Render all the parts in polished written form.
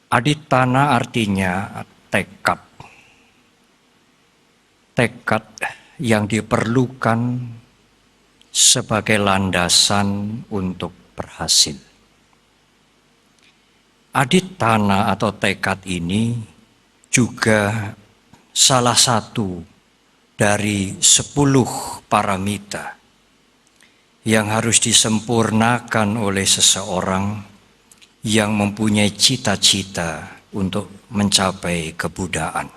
Aditana artinya tekad. Tekad yang diperlukan sebagai landasan untuk berhasil. Aditana atau tekad ini juga salah satu dari 10 paramita yang harus disempurnakan oleh seseorang yang mempunyai cita-cita untuk mencapai kebudaan.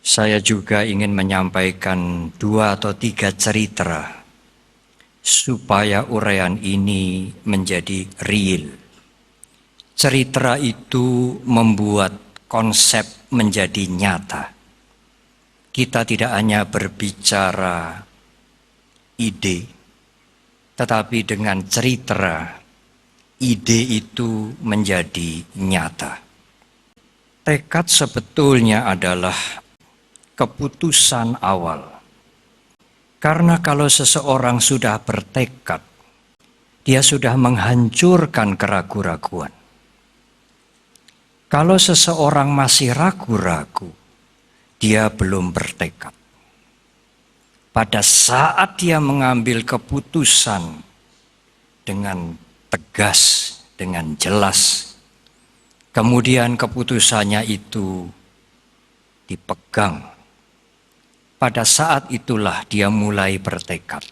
Saya juga ingin menyampaikan 2 atau 3 cerita supaya uraian ini menjadi real. Cerita itu membuat konsep menjadi nyata. Kita tidak hanya berbicara ide, tetapi dengan cerita ide itu menjadi nyata. Tekad sebetulnya adalah keputusan awal. Karena kalau seseorang sudah bertekad, dia sudah menghancurkan keraguan-raguan. Kalau seseorang masih ragu-ragu, dia belum bertekad. Pada saat dia mengambil keputusan dengan tegas, dengan jelas, kemudian keputusannya itu dipegang. Pada saat itulah dia mulai bertekad.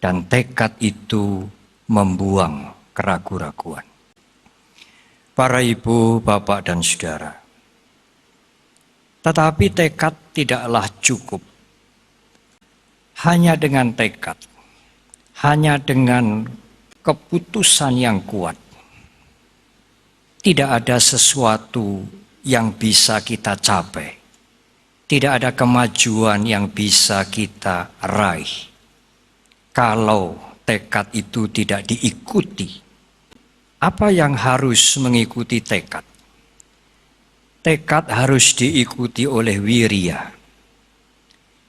Dan tekad itu membuang keraguan-raguan. Para ibu, bapak, dan saudara. Tetapi tekad tidaklah cukup. Hanya dengan tekad, hanya dengan keputusan yang kuat, tidak ada sesuatu yang bisa kita capai. Tidak ada kemajuan yang bisa kita raih kalau tekad itu tidak diikuti. Apa yang harus mengikuti tekad? Tekad harus diikuti oleh wirya.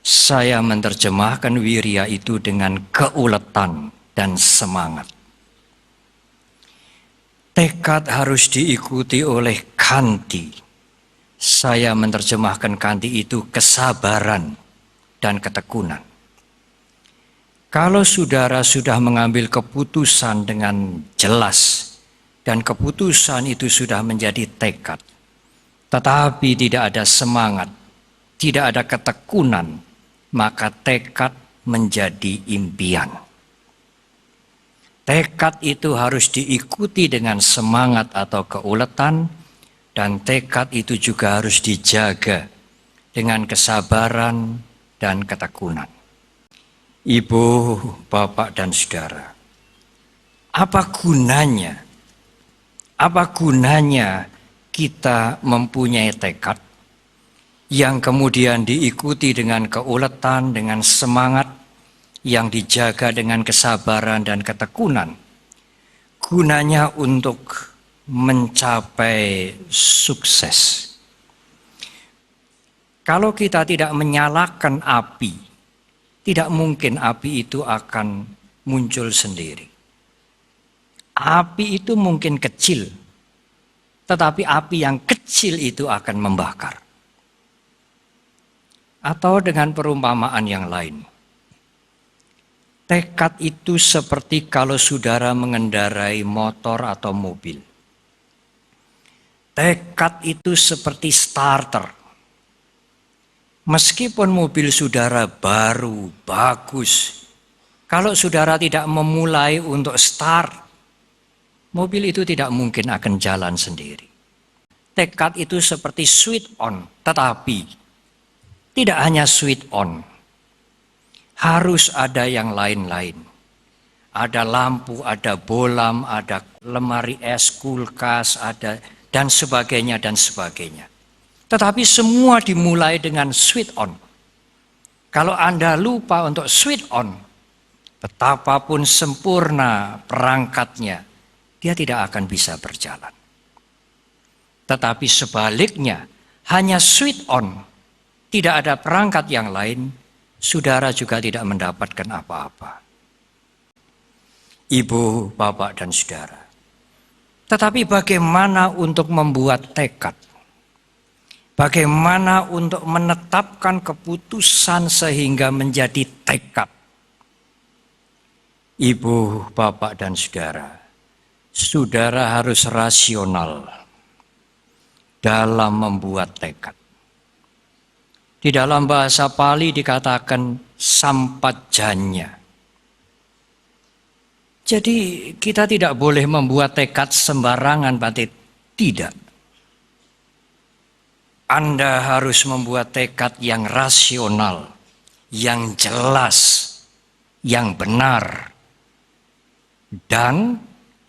Saya menerjemahkan wirya itu dengan keuletan dan semangat. Tekad harus diikuti oleh kanti. Saya menerjemahkan kanti itu kesabaran dan ketekunan. Kalau saudara sudah mengambil keputusan dengan jelas dan keputusan itu sudah menjadi tekad, tetapi tidak ada semangat, tidak ada ketekunan, maka tekad menjadi impian. Tekad itu harus diikuti dengan semangat atau keuletan, dan tekad itu juga harus dijaga dengan kesabaran dan ketekunan. Ibu, bapak, dan saudara, apa gunanya? Apa gunanya kita mempunyai tekad yang kemudian diikuti dengan keuletan, dengan semangat, yang dijaga dengan kesabaran dan ketekunan? Gunanya untuk mencapai sukses. Kalau kita tidak menyalakan api, tidak mungkin api itu akan muncul sendiri. Api itu mungkin kecil, tetapi api yang kecil itu akan membakar. Atau dengan perumpamaan yang lain, tekad itu seperti kalau saudara mengendarai motor atau mobil. Tekad itu seperti starter. Meskipun mobil saudara baru, bagus, kalau saudara tidak memulai untuk start, mobil itu tidak mungkin akan jalan sendiri. Tekad itu seperti switch on, tetapi tidak hanya switch on. Harus ada yang lain-lain. Ada lampu, ada bolam, ada lemari es, kulkas, ada dan sebagainya dan sebagainya. Tetapi semua dimulai dengan switch on. Kalau Anda lupa untuk switch on, betapapun sempurna perangkatnya, dia tidak akan bisa berjalan. Tetapi sebaliknya, hanya switch on, tidak ada perangkat yang lain, saudara juga tidak mendapatkan apa-apa. Ibu, bapak, dan saudara, Tetapi bagaimana untuk membuat tekad? Bagaimana untuk menetapkan keputusan sehingga menjadi tekad? Ibu, bapak, dan saudara, saudara harus rasional dalam membuat tekad. Di dalam bahasa Pali dikatakan sampajanya. Jadi kita tidak boleh membuat tekad sembarangan, Bapak. Tidak. Anda harus membuat tekad yang rasional, yang jelas, yang benar, dan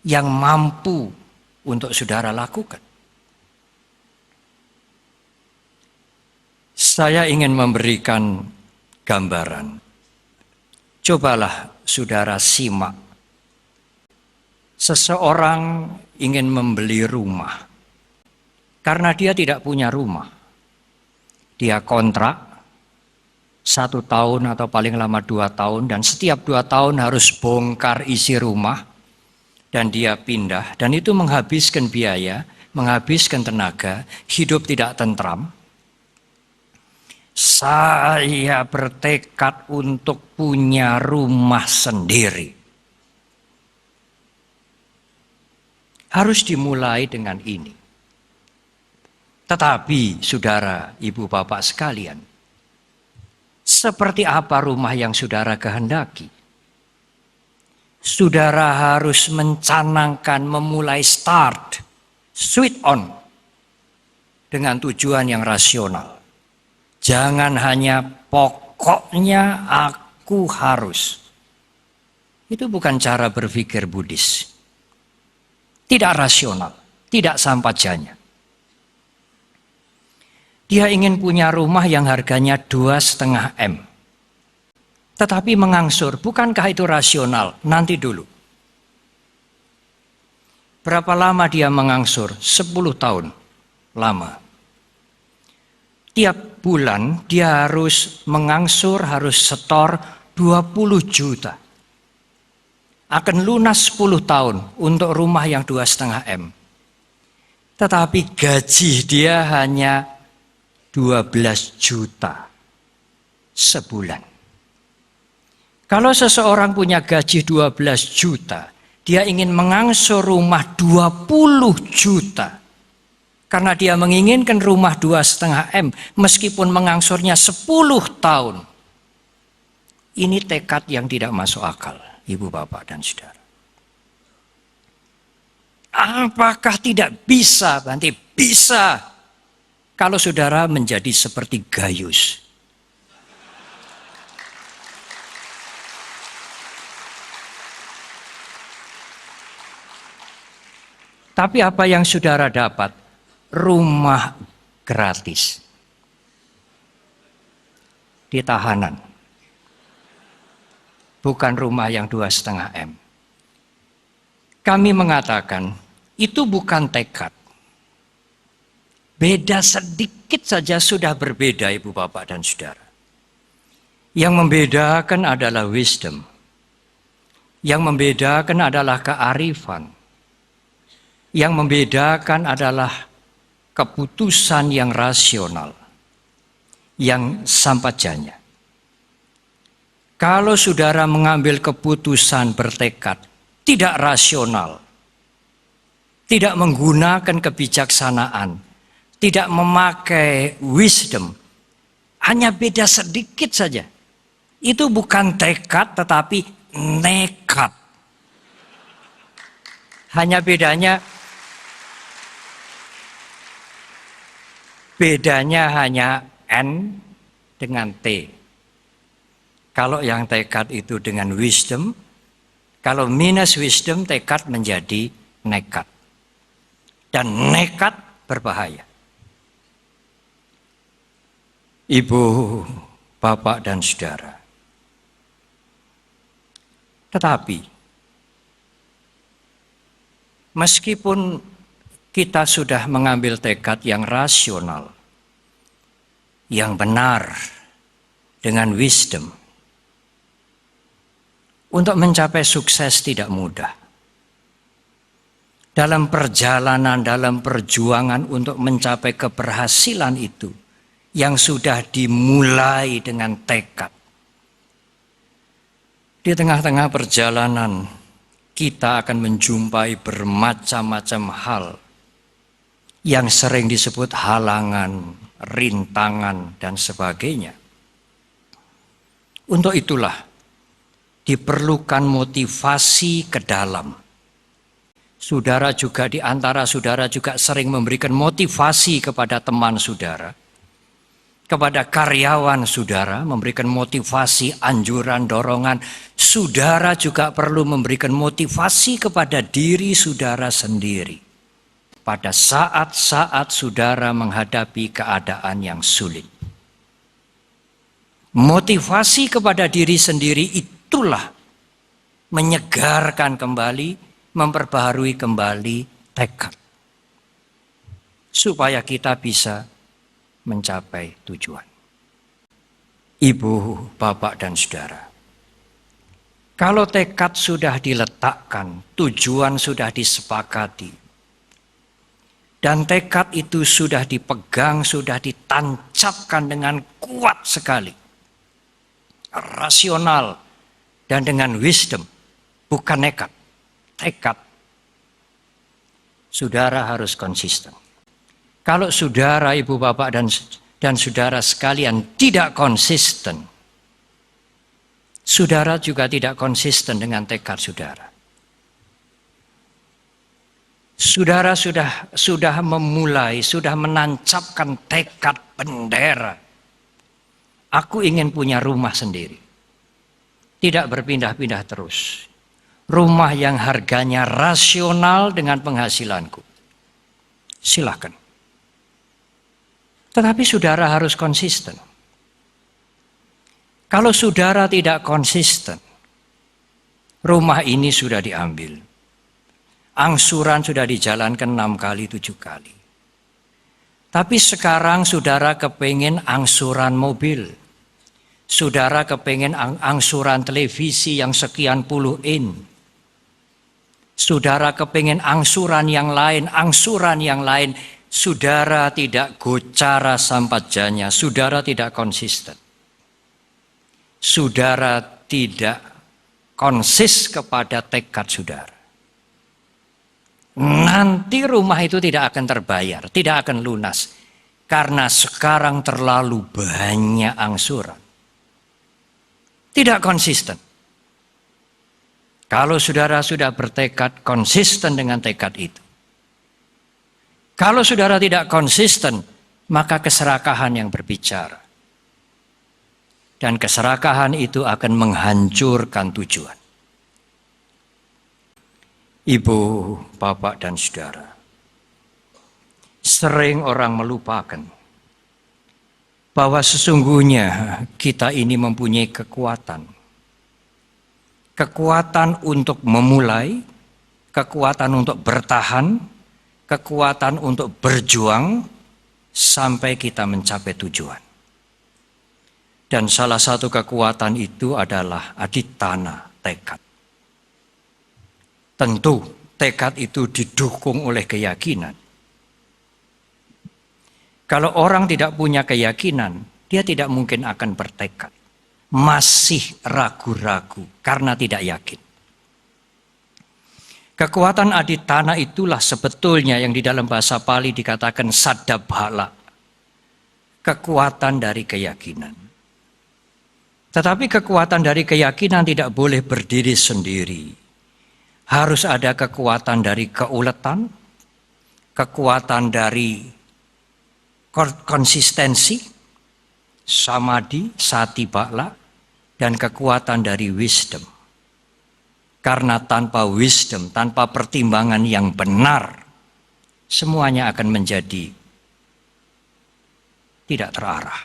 yang mampu untuk saudara lakukan. Saya ingin memberikan gambaran. Cobalah saudara simak. Seseorang ingin membeli rumah. Karena dia tidak punya rumah. Dia kontrak 1 tahun atau paling lama 2 tahun. Dan setiap 2 tahun harus bongkar isi rumah. Dan dia pindah. Dan itu menghabiskan biaya, menghabiskan tenaga, hidup tidak tentram. Saya bertekad untuk punya rumah sendiri. Harus dimulai dengan ini. Tetapi, saudara, ibu, bapak sekalian, seperti apa rumah yang saudara kehendaki? Saudara harus mencanangkan, memulai start, switch on, dengan tujuan yang rasional. Jangan hanya pokoknya aku harus. Itu bukan cara berpikir Buddhis. Tidak rasional, tidak sampajanya. Dia ingin punya rumah yang harganya 2,5 M. Tetapi mengangsur, bukankah itu rasional? Nanti dulu. Berapa lama dia mengangsur? 10 tahun. Lama. Tiap bulan dia harus mengangsur, harus setor 20 juta. Akan lunas 10 tahun untuk rumah yang 2,5 M. Tetapi gaji dia hanya 12 juta sebulan. Kalau seseorang punya gaji 12 juta, dia ingin mengangsur rumah 20 juta. Karena dia menginginkan rumah 2,5 M, meskipun mengangsurnya 10 tahun. Ini tekad yang tidak masuk akal, ibu, bapak, dan saudara. Apakah tidak bisa? Nanti bisa. Kalau saudara menjadi seperti Gayus. Tapi apa yang saudara dapat? Rumah gratis di tahanan, bukan rumah yang 2,5 M. Kami mengatakan itu bukan tekad. Beda sedikit saja sudah berbeda, ibu, bapak, dan saudara. Yang membedakan adalah wisdom. Yang membedakan adalah kearifan. Yang membedakan adalah keputusan yang rasional, yang sampajanya. Kalau saudara mengambil keputusan bertekad, tidak rasional, tidak menggunakan kebijaksanaan, tidak memakai wisdom, hanya beda sedikit saja. Itu bukan tekad tetapi nekat. Hanya bedanya hanya N dengan T. Kalau yang tekad itu dengan wisdom, kalau minus wisdom, tekad menjadi nekat. Dan nekat berbahaya. Ibu, bapak, dan saudara. Tetapi, meskipun kita sudah mengambil tekad yang rasional, yang benar, dengan wisdom. Untuk mencapai sukses tidak mudah. dalam perjalanan, dalam perjuangan untuk mencapai keberhasilan itu yang sudah dimulai dengan tekad. Di tengah-tengah perjalanan kita akan menjumpai bermacam-macam hal yang sering disebut halangan, rintangan, dan sebagainya. Untuk itulah diperlukan motivasi ke dalam. Saudara juga di antara saudara juga sering memberikan motivasi kepada teman saudara, kepada karyawan saudara, memberikan motivasi, anjuran, dorongan. Saudara juga perlu memberikan motivasi kepada diri saudara sendiri pada saat-saat saudara menghadapi keadaan yang sulit. Motivasi kepada diri sendiri itulah menyegarkan kembali, memperbaharui kembali tekad supaya kita bisa mencapai tujuan. Ibu, bapak, dan saudara, kalau tekad sudah diletakkan, tujuan sudah disepakati, dan tekad itu sudah dipegang, sudah ditancapkan dengan kuat sekali, rasional, dan dengan wisdom, bukan nekat. Tekad, saudara harus konsisten. Kalau saudara, ibu, bapak, dan saudara sekalian tidak konsisten, saudara juga tidak konsisten dengan tekad saudara. Saudara sudah memulai, sudah menancapkan tekad bendera. Aku ingin punya rumah sendiri, tidak berpindah-pindah terus. Rumah yang harganya rasional dengan penghasilanku. Silakan. Tetapi saudara harus konsisten. Kalau saudara tidak konsisten, rumah ini sudah diambil. Angsuran sudah dijalankan 6 kali, 7 kali. Tapi sekarang saudara kepingin angsuran mobil. Saudara kepingin angsuran televisi yang sekian puluh in. Saudara kepingin angsuran yang lain, saudara tidak gocara sampajanya, saudara tidak konsisten. Saudara tidak konsis kepada tekad saudara. Nanti rumah itu tidak akan terbayar, tidak akan lunas. Karena sekarang terlalu banyak angsuran. Tidak konsisten. Kalau saudara sudah bertekad konsisten dengan tekad itu. Kalau saudara tidak konsisten, maka keserakahan yang berbicara. Dan keserakahan itu akan menghancurkan tujuan. Ibu, bapak, dan saudara, sering orang melupakan bahwa sesungguhnya kita ini mempunyai kekuatan. Kekuatan untuk memulai, kekuatan untuk bertahan, kekuatan untuk berjuang sampai kita mencapai tujuan. Dan salah satu kekuatan itu adalah aditana, tekad. Tentu tekad itu didukung oleh keyakinan. Kalau orang tidak punya keyakinan, dia tidak mungkin akan bertekad. Masih ragu-ragu karena tidak yakin. Kekuatan aditana itulah sebetulnya yang di dalam bahasa Pali dikatakan saddabhala. Kekuatan dari keyakinan. Tetapi kekuatan dari keyakinan tidak boleh berdiri sendiri. Harus ada kekuatan dari keuletan, kekuatan dari konsistensi, samadhi, sati bala, dan kekuatan dari wisdom. Karena tanpa wisdom, tanpa pertimbangan yang benar, semuanya akan menjadi tidak terarah.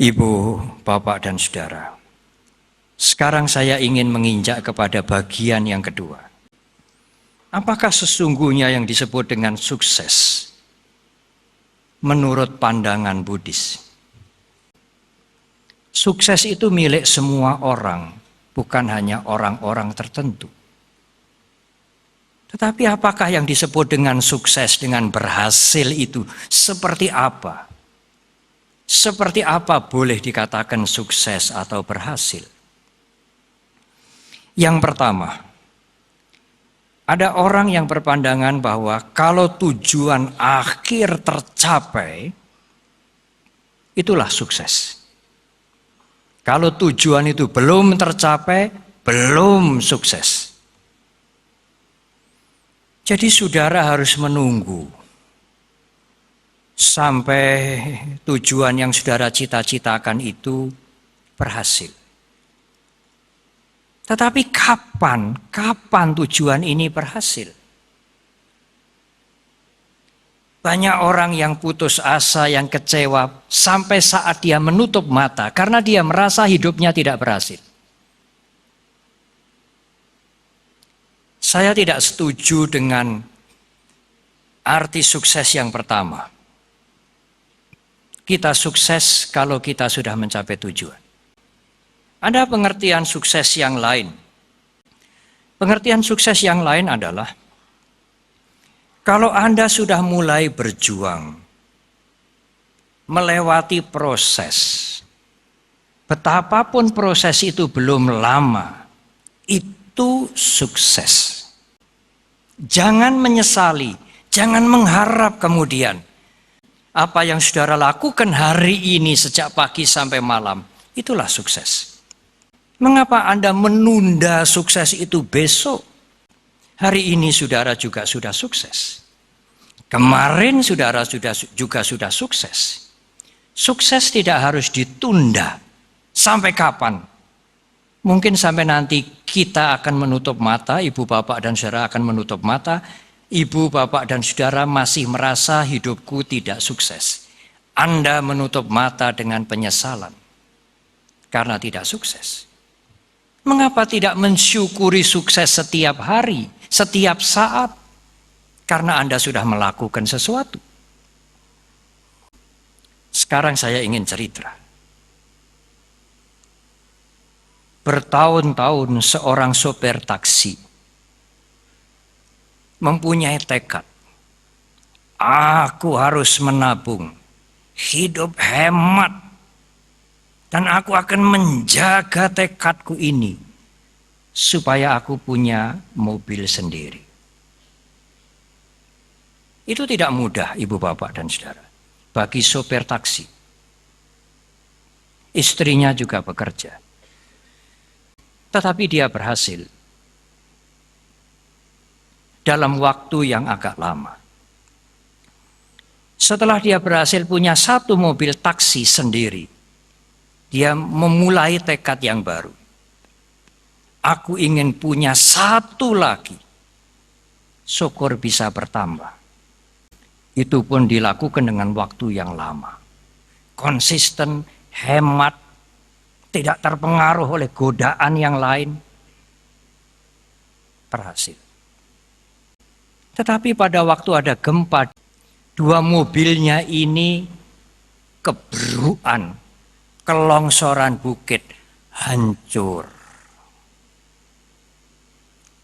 Ibu, bapak, dan saudara, sekarang saya ingin menginjak kepada bagian yang kedua. Apakah sesungguhnya yang disebut dengan sukses menurut pandangan Buddhis? Sukses itu milik semua orang, bukan hanya orang-orang tertentu. Tetapi apakah yang disebut dengan sukses, dengan berhasil itu seperti apa? Seperti apa boleh dikatakan sukses atau berhasil? Yang pertama, ada orang yang berpandangan bahwa kalau tujuan akhir tercapai, itulah sukses. Kalau tujuan itu belum tercapai, belum sukses. Jadi saudara harus menunggu sampai tujuan yang saudara cita-citakan itu berhasil. Tetapi kapan tujuan ini berhasil? Banyak orang yang putus asa, yang kecewa sampai saat dia menutup mata karena dia merasa hidupnya tidak berhasil. Saya tidak setuju dengan arti sukses yang pertama. Kita sukses kalau kita sudah mencapai tujuan. Ada pengertian sukses yang lain. Pengertian sukses yang lain adalah kalau Anda sudah mulai berjuang, melewati proses, betapapun proses itu belum lama, itu sukses. Jangan menyesali, jangan mengharap kemudian apa yang saudara lakukan hari ini sejak pagi sampai malam, itulah sukses. Mengapa Anda menunda sukses itu besok? Hari ini saudara juga sudah sukses. Kemarin saudara juga sudah sukses. Sukses tidak harus ditunda. Sampai kapan? Mungkin sampai nanti kita akan menutup mata, ibu bapak dan saudara akan menutup mata, ibu bapak dan saudara masih merasa hidupku tidak sukses. Anda menutup mata dengan penyesalan karena tidak sukses. Mengapa tidak mensyukuri sukses setiap hari, setiap saat? Karena Anda sudah melakukan sesuatu. Sekarang saya ingin cerita. Bertahun-tahun seorang sopir taksi mempunyai tekad. Aku harus menabung, hidup hemat, dan aku akan menjaga tekadku ini supaya aku punya mobil sendiri. Itu tidak mudah, ibu bapak dan saudara, bagi sopir taksi. Istrinya juga bekerja. Tetapi dia berhasil dalam waktu yang agak lama. Setelah dia berhasil punya satu mobil taksi sendiri, dia memulai tekad yang baru. Aku ingin punya satu lagi, syukur bisa bertambah. Itu pun dilakukan dengan waktu yang lama. Konsisten, hemat, tidak terpengaruh oleh godaan yang lain, berhasil. Tetapi pada waktu ada gempa, dua mobilnya ini kebruan, kelongsoran bukit, hancur.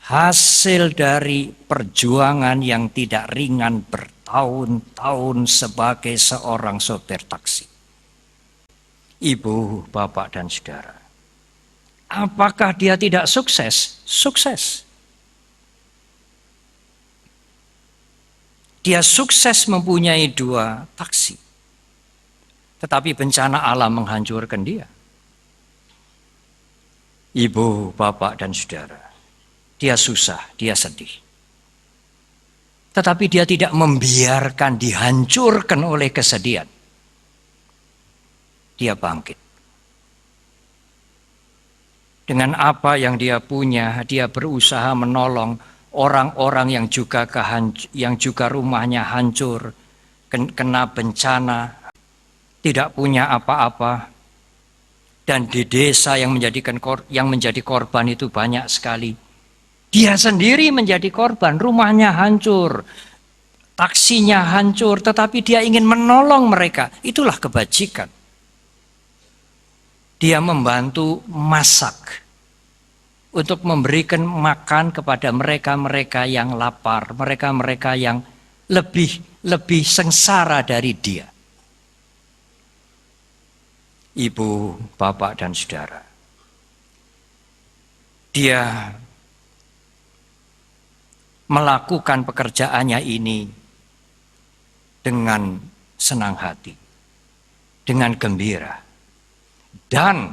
Hasil dari perjuangan yang tidak ringan bertahun-tahun sebagai seorang sopir taksi. Ibu, bapak, dan saudara. Apakah dia tidak sukses? Sukses. Dia sukses mempunyai dua taksi. Tetapi bencana alam menghancurkan dia. Ibu, bapak, dan saudara. Dia susah, dia sedih. Tetapi dia tidak membiarkan dihancurkan oleh kesedihan. Dia bangkit. Dengan apa yang dia punya, dia berusaha menolong orang-orang yang juga rumahnya hancur, kena bencana, tidak punya apa-apa. Dan di desa yang menjadi korban itu banyak sekali. Dia sendiri menjadi korban, rumahnya hancur, taksinya hancur, tetapi dia ingin menolong mereka. Itulah kebajikan. Dia membantu masak. untuk memberikan makan kepada mereka-mereka yang lapar, mereka-mereka yang lebih sengsara dari dia. Ibu, bapak, dan saudara, dia melakukan pekerjaannya ini dengan senang hati, dengan gembira. Dan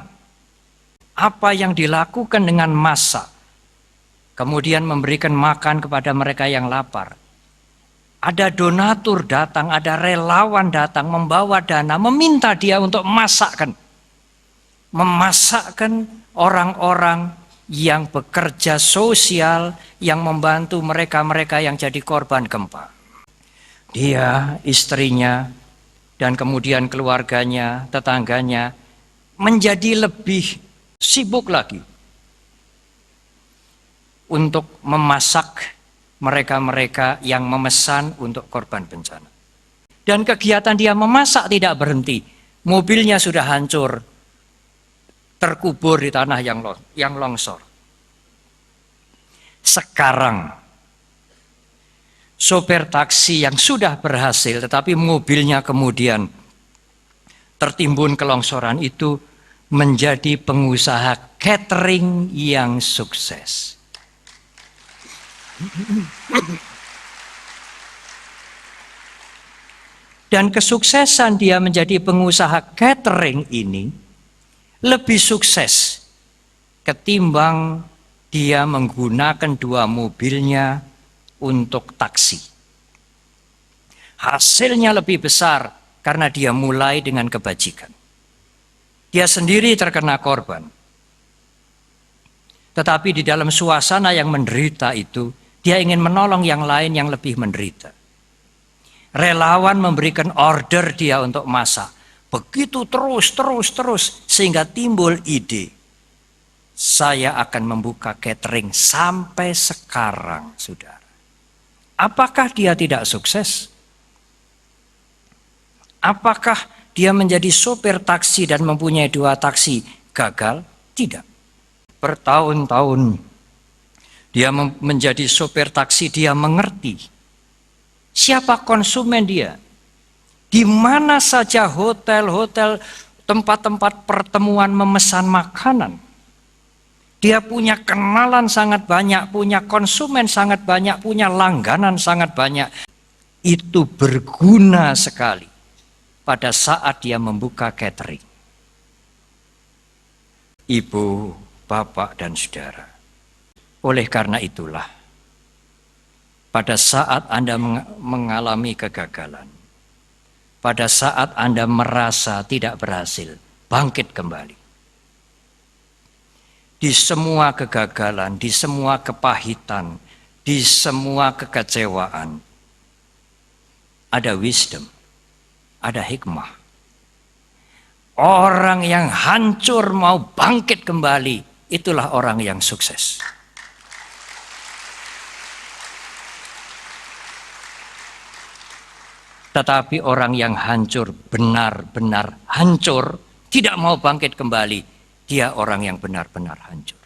apa yang dilakukan dengan masak, kemudian memberikan makan kepada mereka yang lapar. Ada donatur datang, ada relawan datang, membawa dana, meminta dia untuk memasakkan orang-orang yang bekerja sosial, yang membantu mereka-mereka yang jadi korban gempa. Dia, istrinya, dan kemudian keluarganya, tetangganya, menjadi lebih sibuk lagi untuk memasak mereka-mereka yang memesan untuk korban bencana. Dan kegiatan dia memasak tidak berhenti. Mobilnya sudah hancur, terkubur di tanah yang longsor. Sekarang, sopir taksi yang sudah berhasil, tetapi mobilnya kemudian tertimbun kelongsoran itu, menjadi pengusaha catering yang sukses. Dan kesuksesan dia menjadi pengusaha catering ini lebih sukses ketimbang dia menggunakan 2 mobilnya untuk taksi. Hasilnya lebih besar karena dia mulai dengan kebajikan. Dia sendiri terkena korban. Tetapi di dalam suasana yang menderita itu, dia ingin menolong yang lain yang lebih menderita. Relawan memberikan order dia untuk masak. Begitu terus, sehingga timbul ide. Saya akan membuka catering sampai sekarang, saudara. Apakah dia tidak sukses? Apakah dia menjadi sopir taksi dan mempunyai 2 taksi gagal? Tidak. Bertahun-tahun dia menjadi sopir taksi, dia mengerti siapa konsumen dia. Di mana saja hotel-hotel, tempat-tempat pertemuan memesan makanan. Dia punya kenalan sangat banyak, punya konsumen sangat banyak, punya langganan sangat banyak. Itu berguna sekali pada saat dia membuka catering. Ibu, bapak, dan saudara, oleh karena itulah, pada saat Anda mengalami kegagalan, pada saat Anda merasa tidak berhasil, bangkit kembali. Di semua kegagalan, di semua kepahitan, di semua kekecewaan, ada wisdom. Ada hikmah. Orang yang hancur mau bangkit kembali, itulah orang yang sukses. Tetapi orang yang hancur, benar-benar hancur, tidak mau bangkit kembali, dia orang yang benar-benar hancur.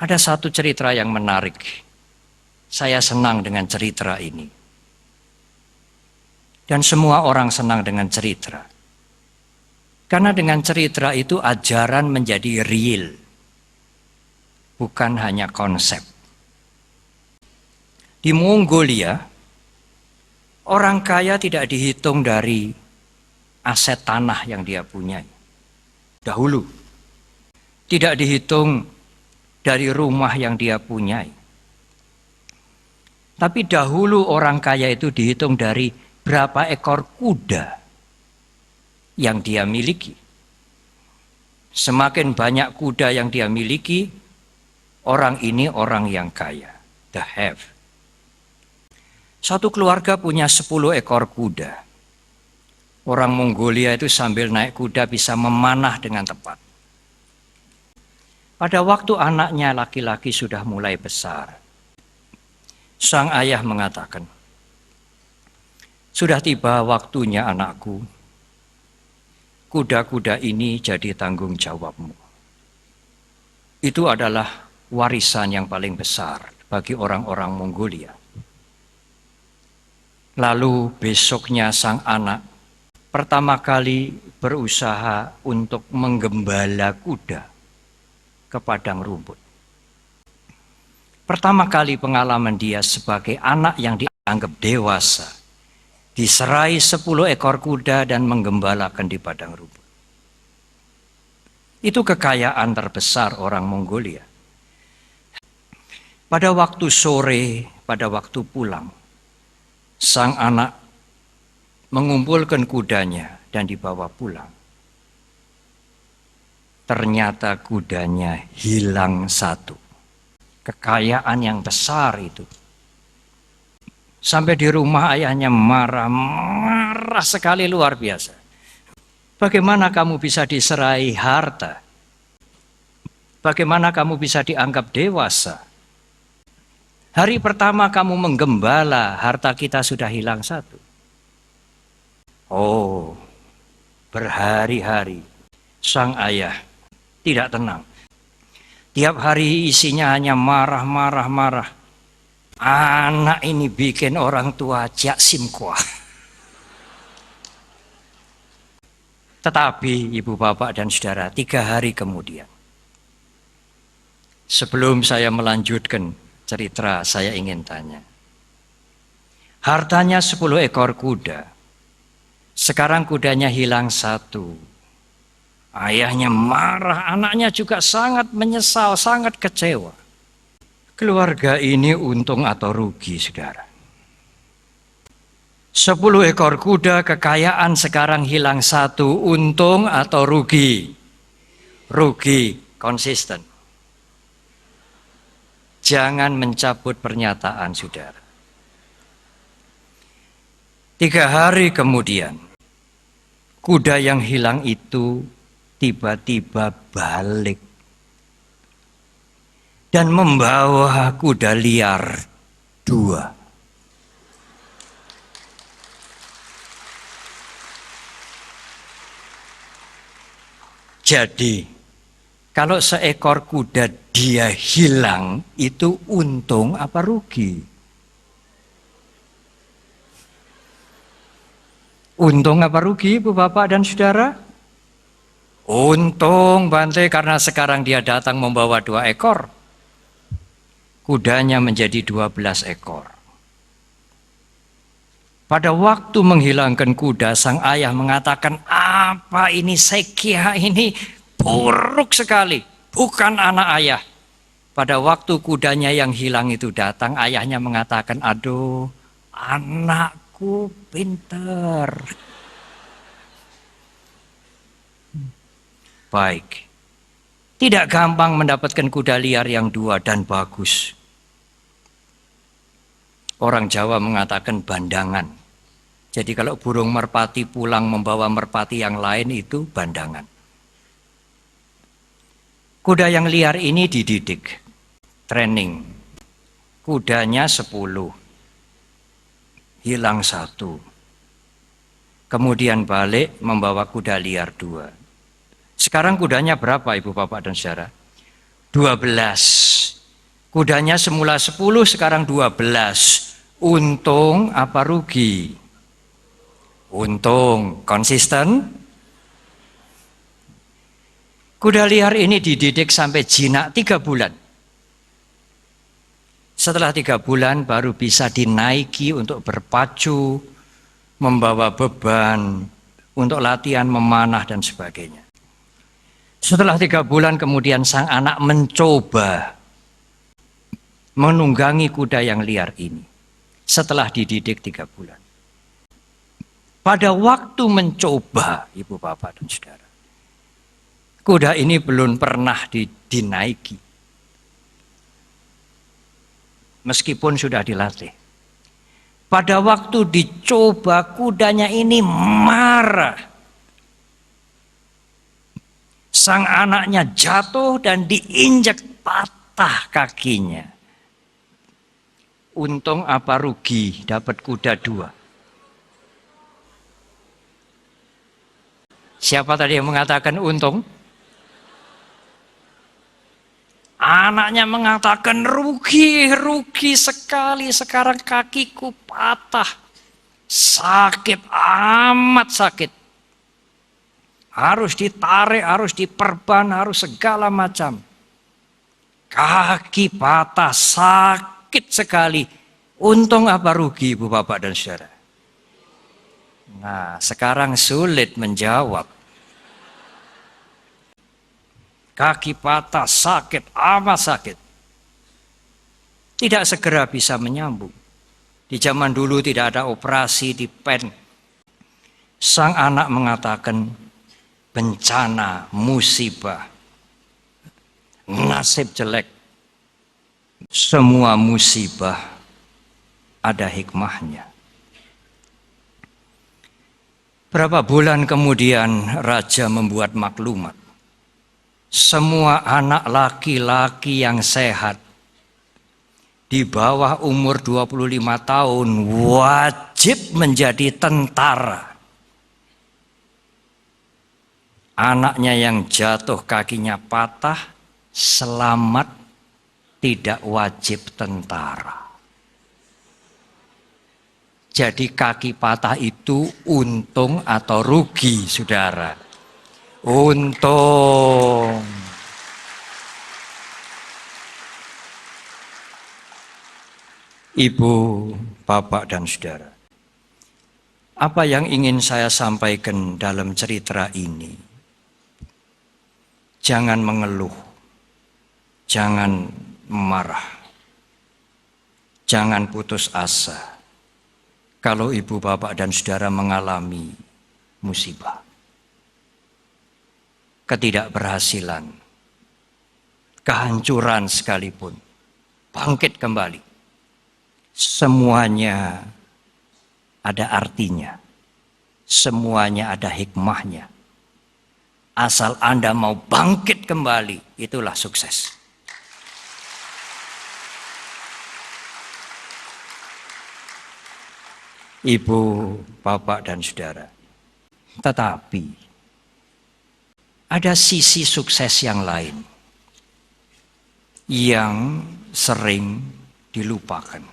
Ada satu cerita yang menarik. Saya senang dengan cerita ini. Dan semua orang senang dengan cerita. Karena dengan cerita itu ajaran menjadi real. Bukan hanya konsep. Di Mongolia, orang kaya tidak dihitung dari aset tanah yang dia punya. Dahulu. Tidak dihitung dari rumah yang dia punya. Tapi dahulu orang kaya itu dihitung dari berapa ekor kuda yang dia miliki. Semakin banyak kuda yang dia miliki, orang ini orang yang kaya, the have. Satu keluarga punya 10 ekor kuda. Orang Mongolia itu sambil naik kuda bisa memanah dengan tepat. Pada waktu anaknya laki-laki sudah mulai besar, sang ayah mengatakan, "Sudah tiba waktunya anakku, kuda-kuda ini jadi tanggung jawabmu. itu adalah warisan yang paling besar bagi orang-orang Mongolia. Lalu besoknya sang anak pertama kali berusaha untuk menggembala kuda ke padang rumput. Pertama kali pengalaman dia sebagai anak yang dianggap dewasa, diserai 10 ekor kuda dan menggembalakan di padang rumput. Itu kekayaan terbesar orang Mongolia. Pada waktu sore, pada waktu pulang, sang anak mengumpulkan kudanya dan dibawa pulang. Ternyata kudanya hilang satu. Kekayaan yang besar itu. Sampai di rumah ayahnya marah sekali, luar biasa. Bagaimana kamu bisa diserai harta? Bagaimana kamu bisa dianggap dewasa? Hari pertama kamu menggembala, harta kita sudah hilang satu. Oh, berhari-hari sang ayah tidak tenang. Tiap hari isinya hanya marah. Anak ini bikin orang tua jak simkuah. Tetapi ibu bapak dan saudara, 3 hari kemudian, sebelum saya melanjutkan cerita, saya ingin tanya. Hartanya 10 ekor kuda. Sekarang kudanya hilang satu. Ayahnya marah, anaknya juga sangat menyesal, sangat kecewa. Keluarga ini untung atau rugi, saudara? 10 ekor kuda kekayaan sekarang hilang satu, untung atau rugi? Rugi, konsisten. Jangan mencabut pernyataan, saudara. 3 hari kemudian, kuda yang hilang itu tiba-tiba balik dan membawa kuda liar 2. Jadi, kalau seekor kuda dia hilang, itu untung apa rugi? Untung apa rugi, Ibu Bapak dan Saudara? Untung, Bante, karena sekarang dia datang membawa 2 ekor. Kudanya menjadi 12 ekor. Pada waktu menghilangkan kuda, sang ayah mengatakan, apa ini, Sekia ini buruk sekali, bukan anak ayah. Pada waktu kudanya yang hilang itu datang, ayahnya mengatakan, aduh, anakku pinter. Baik, tidak gampang mendapatkan kuda liar yang 2 dan bagus. Orang Jawa mengatakan bandangan. Jadi kalau burung merpati pulang membawa merpati yang lain itu bandangan. Kuda yang liar ini dididik, training. Kudanya 10, hilang 1. Kemudian balik membawa kuda liar 2. Sekarang kudanya berapa, Ibu Bapak dan Saudara? 12. Kudanya semula 10, sekarang 12. Untung apa rugi? Untung, konsisten. Kuda liar ini dididik sampai jinak 3 bulan. Setelah 3 bulan baru bisa dinaiki untuk berpacu, membawa beban, untuk latihan memanah dan sebagainya. Setelah 3 bulan kemudian sang anak mencoba menunggangi kuda yang liar ini. Setelah dididik 3 bulan. Pada waktu mencoba, Ibu Bapak dan Saudara, kuda ini belum pernah dinaiki. Meskipun sudah dilatih. Pada waktu dicoba, kudanya ini marah. Sang anaknya jatuh dan diinjak patah kakinya. Untung apa rugi dapat kuda 2? Siapa tadi yang mengatakan untung? Anaknya mengatakan, rugi sekali, sekarang kakiku patah. Sakit, amat sakit. Harus ditarik, harus diperban, harus segala macam. Kaki patah, sakit sekali. Untung apa rugi, Ibu, Bapak, dan Saudara? Nah, sekarang sulit menjawab. Kaki patah, sakit, amat sakit. Tidak segera bisa menyambung. Di zaman dulu tidak ada operasi di pen. Sang anak mengatakan, bencana, musibah, nasib jelek. Semua musibah ada hikmahnya. Berapa bulan kemudian raja membuat maklumat. Semua anak laki-laki yang sehat di bawah umur 25 tahun wajib menjadi tentara. Anaknya yang jatuh kakinya patah, selamat, tidak wajib tentara. Jadi kaki patah itu untung atau rugi, saudara? Untung. Ibu, Bapak, dan Saudara, apa yang ingin saya sampaikan dalam cerita ini? Jangan mengeluh, jangan marah, jangan putus asa kalau ibu, bapak, dan saudara mengalami musibah, ketidakberhasilan, kehancuran sekalipun, bangkit kembali. Semuanya ada artinya, semuanya ada hikmahnya. Asal Anda mau bangkit kembali, itulah sukses. Ibu, bapak, dan saudara. Tetapi ada sisi sukses yang lain yang sering dilupakan.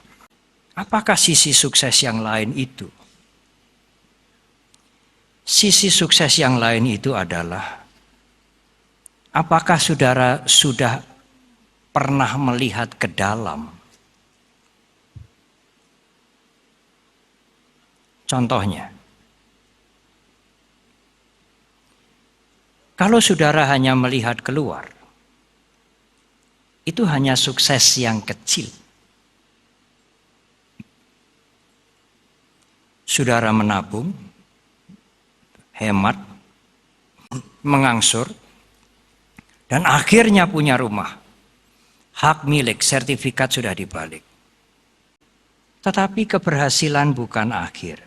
Apakah sisi sukses yang lain itu? Sisi sukses yang lain itu adalah, apakah saudara sudah pernah melihat ke dalam? Contohnya, kalau saudara hanya melihat keluar, itu hanya sukses yang kecil. Saudara menabung, hemat, mengangsur, dan akhirnya punya rumah. Hak milik, sertifikat sudah dibalik. Tetapi keberhasilan bukan akhir.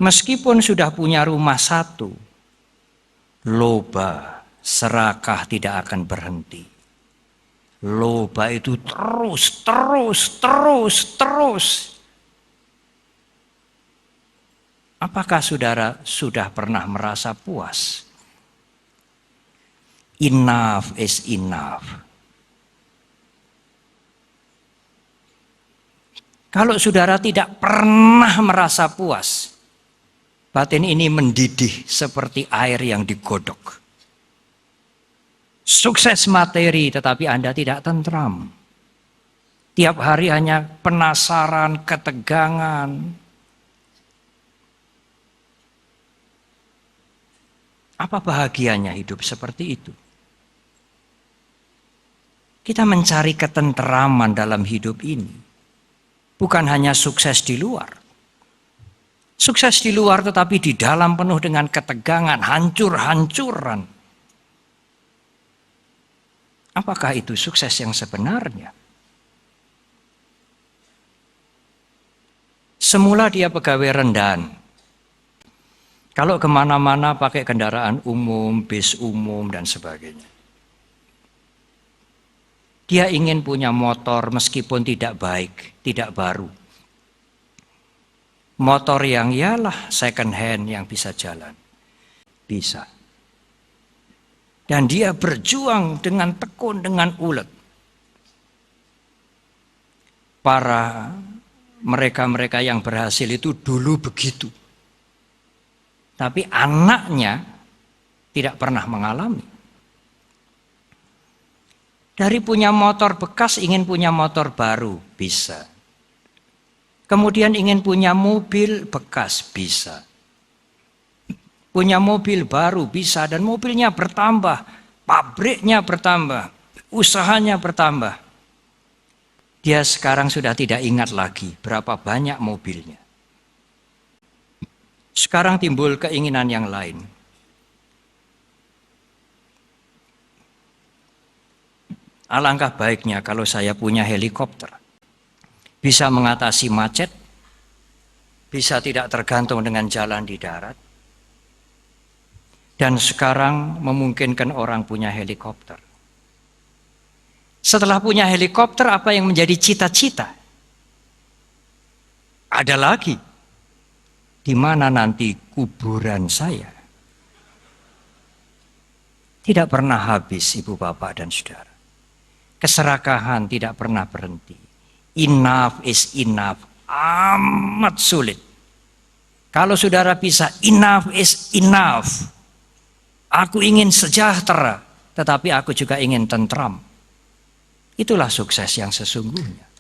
Meskipun sudah punya rumah satu, loba, serakah tidak akan berhenti. Loba itu terus. Apakah saudara sudah pernah merasa puas? Enough is enough. Kalau saudara tidak pernah merasa puas, batin ini mendidih seperti air yang digodok. Sukses materi tetapi Anda tidak tentram. Tiap hari hanya penasaran, ketegangan. Apa bahagianya hidup seperti itu? Kita mencari ketentraman dalam hidup ini. Bukan hanya sukses di luar. Sukses di luar tetapi di dalam penuh dengan ketegangan, hancur-hancuran. Apakah itu sukses yang sebenarnya? Semula dia pegawai rendahan. Kalau kemana-mana pakai kendaraan umum, bis umum, dan sebagainya. Dia ingin punya motor meskipun tidak baik, tidak baru. Motor yang second hand yang bisa jalan. Bisa. Dan dia berjuang dengan tekun, dengan ulet. Para mereka-mereka yang berhasil itu dulu begitu. Tapi anaknya tidak pernah mengalami. Dari punya motor bekas ingin punya motor baru, bisa. Kemudian ingin punya mobil bekas, bisa. Punya mobil baru, bisa. Dan mobilnya bertambah, pabriknya bertambah, usahanya bertambah. Dia sekarang sudah tidak ingat lagi berapa banyak mobilnya. Sekarang timbul keinginan yang lain. Alangkah baiknya kalau saya punya helikopter. Bisa mengatasi macet, bisa tidak tergantung dengan jalan di darat. Dan sekarang memungkinkan orang punya helikopter. Setelah punya helikopter, apa yang menjadi cita-cita? Ada lagi. Di mana nanti kuburan saya? Tidak pernah habis, Ibu Bapak dan Saudara. Keserakahan tidak pernah berhenti. Enough is enough. Amat sulit. Kalau saudara bisa enough is enough. Aku ingin sejahtera, tetapi aku juga ingin tentram. Itulah sukses yang sesungguhnya.